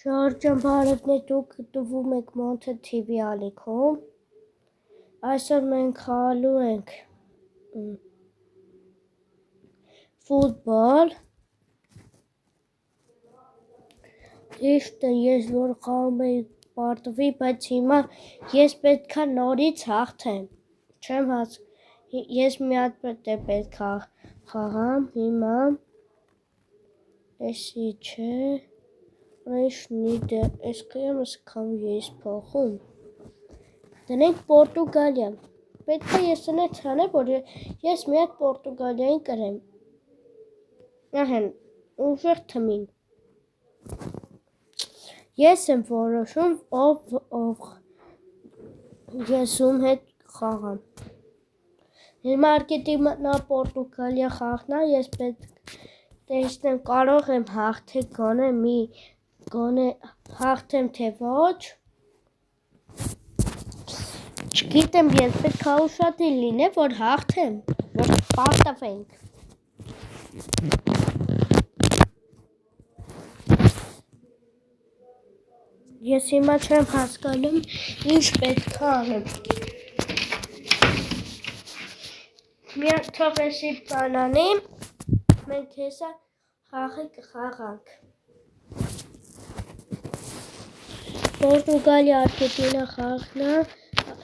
Շրջանբարևներ դուք գտնվում եք Monte TV ալիքում, այսօր մենք խաղալու ենք ֆուտբոլ, ճիշտ է ես որ խաղում էի պարտվի, բայց հիմա ես պետք է նորից հաղթեմ, չեմ ես մի հատ պետք է խաղամ հիմա, էսի չէ, այս կյամս կամ ես փոխում, դնենք Պորտուգալիա, պետք է ես ընեց հանեմ, որ ես մի հատ Պորտուգալիային կրեմ, ահեն, ուժեղ թմին, ես եմ որոշում, ով ես ում հետ խաղամ, հիմա արկետիմնա Պորտուգալիա խաղնա, ես պետք տեսնեմ կարող եմ հաղթել գոնե հաղթեմ թե ոչ, չգիտեմ ես պետք է ուշադիր լինեմ, որ հաղթեմ, որ պարտվենք, ես հիմա չեմ հասկանում, ինչ պետք է անեմ, միան թող էսի բանանի, մենք հեսա խաղի կխաղանք, Պորտուգալիա արկետինա խաղնա,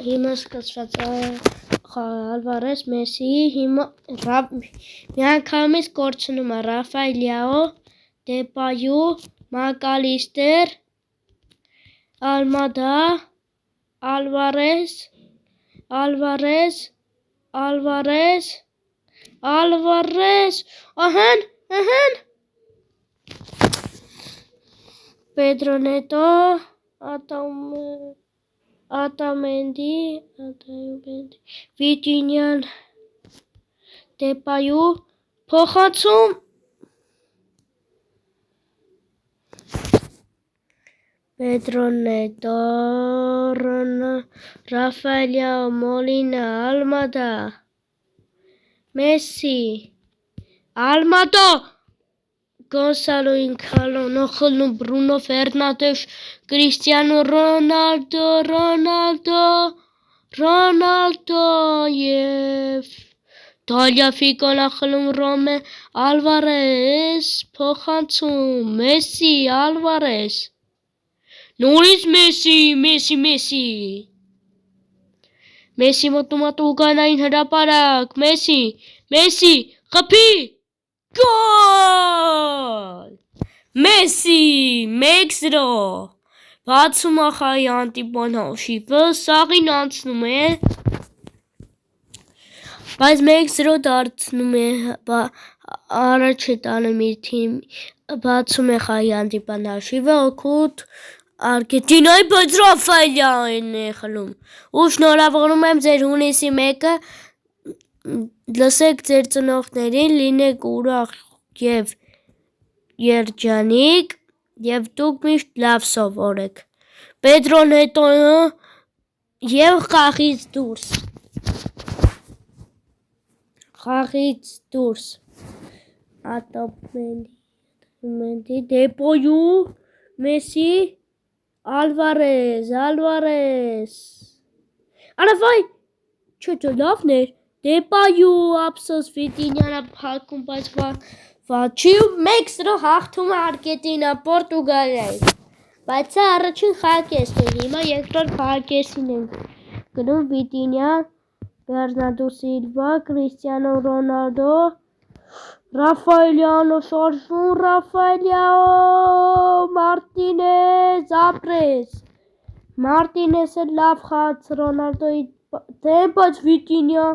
հիմա սկսված Ալվարես, Մեսի, հիմա միանգամից կորցնում է Ռաֆայելիաո, Դեպայու, Մակալիստեր, Ալմադա, Ալվարես, ահեն, Պեդրո Նետո, Ատամենդի, Վիտինյան, Դեպայու, փոխանցում, Պեդրո Նետո, Ռաֆայելիաո, Մոլինա, Ալմադա, Մեսի, Ալմադո, Գոնսալո Ինքալոնո խլնում Բրունո Ֆերնանդեզ, Կրիստիանո Ռոնալդո և Տալիաֆիկոն խլում Ռոմե Ալվարես, փոխանցում, Մեսի, Ալվարես, նորից Մեսի մոտնում Տուգանային հրապարակ, Մեսի, խփի, գոլ, Մեսի, 1-0, բացում է խաղի անտիպոն հաշիվը, սաղին անցնում է, բայց 1-0 դարձնում է, առաջ է տանում իր թիմ, բացում է խաղի անտիպոն հաշիվը, օգուտ Արկետինայի, բայց Ռաֆայելիան է խլում, ու շնորհավորում եմ ձեր հունիսի 1-ը, լսեք ձեր ծնողներին, լինեք ուրախ և երջանիկ և դուք միշտ լավ սովորեք, Պեդրո Նետոյը և խաղից դուրս, Ատամենդի, Դեպայու, Մեսի, Ալվարես, արավայ, չէ լավն էր, Դեպայու, ապսոս Վիտինյանը փակում, բայց վաչի ու 1-0 հաղթում է արկետինա Պորտուգալիայի, բայց սա առաջին խաղակեսն է, հիմա երկրորդ խաղակեսին ենք գնում Վիտինյան, Բերնարդո Սիլվա, Կրիստիանո Ռոնալդո, Ռաֆայելիանո շարժում, Ռաֆայելիաո, Մարտինեսը լավ խաղաց Ռոնալդոյի դեմ, բայց Վիտինյա,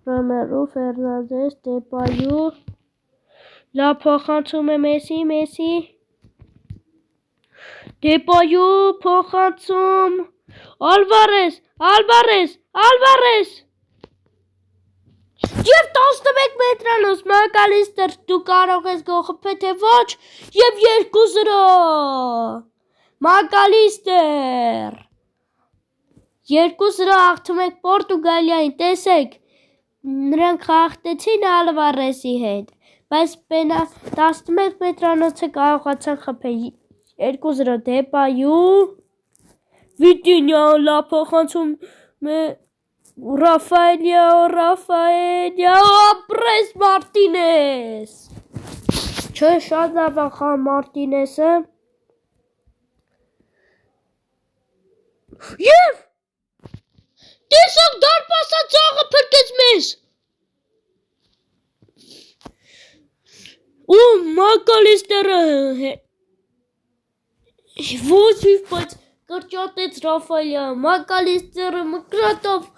Ռոմերո Ֆերնանդես, Դեպայու, լավ փոխանցում է Մեսի, Դեպայու, փոխանցում, Ալվարես, և 11 մետրանոց Մակալիստեր, դու կարող ես գոլ խփել թե ոչ, և 2-0, Մակալիստեր, 2-0 հաղթում եք Պորտուգալիային, տեսեք, նրանք հաղթեցին Ալվարեսի հետ, բայց 11 մետրանոցը կարողացան խփել, 2-0 Դեպայու Վիտինյան լավ փոխանցում է Ռաֆայելյա ապրես Մարտինես Չէ շատ լավ ախա Մարտինեսը Եվ տեսակ դարպասա ծաղը փրկեց մեզ ու Մակալիստերը ոչ բայց կրճատեց Ռաֆայելյա Մակալիստերը մկրատով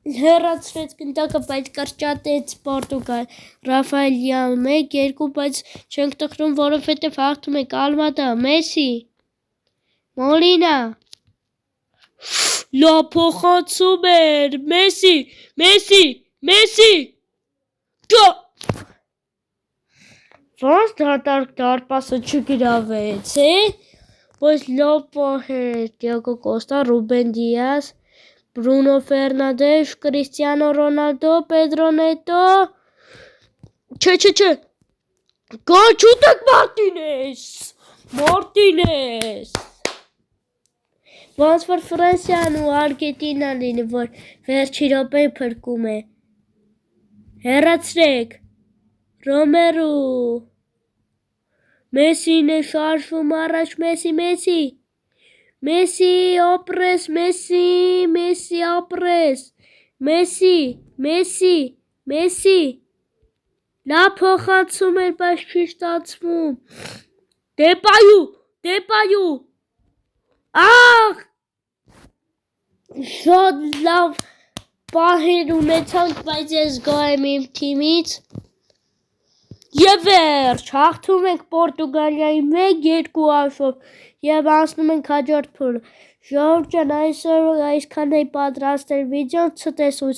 հեռացրեց գնդակը բայց կրճատեց Պորտուգալ Ռաֆայելյան 1-2 բայց չենք տխրում որովհետև հաղթում ենք Ալմատա Մեսի Մոլինա լավ փոխանցում էր Մեսի ոնց դատարկ դարպասը չգրավեց բայց լավ պահեր Դիագո Կոստա Ռուբեն Դիազ Բրունո Ֆերնանդեզ, Կրիստիանո Ռոնալդո, Պեդրո Նետո, չէ, գաչուտեք Մարտինես, ոնց որ Ֆրանսիան ու Արգենտինան լինի, որ վերջի րոպեին փրկում է, հեռացրեք, Ռոմերու, Մեսին է շարժվում առաջ, Մեսի ապրես, Մեսի ապրես, Մեսի, լավ փոխանցում էր, բայց չի ստացվում, Դեպայու, աղ, շատ լավ պահեր ունեցանք, բայց ես գոհ եմ իմ թիմից, և վերջ, հաղթում ենք Պորտուգալիայի 1-2 հաշվով և անցնում ենք հաջորդ փուլ։ Ժողովուրդ ջան, այսօր այսքան է պատրաստել վիդեոն, ցտեսություն։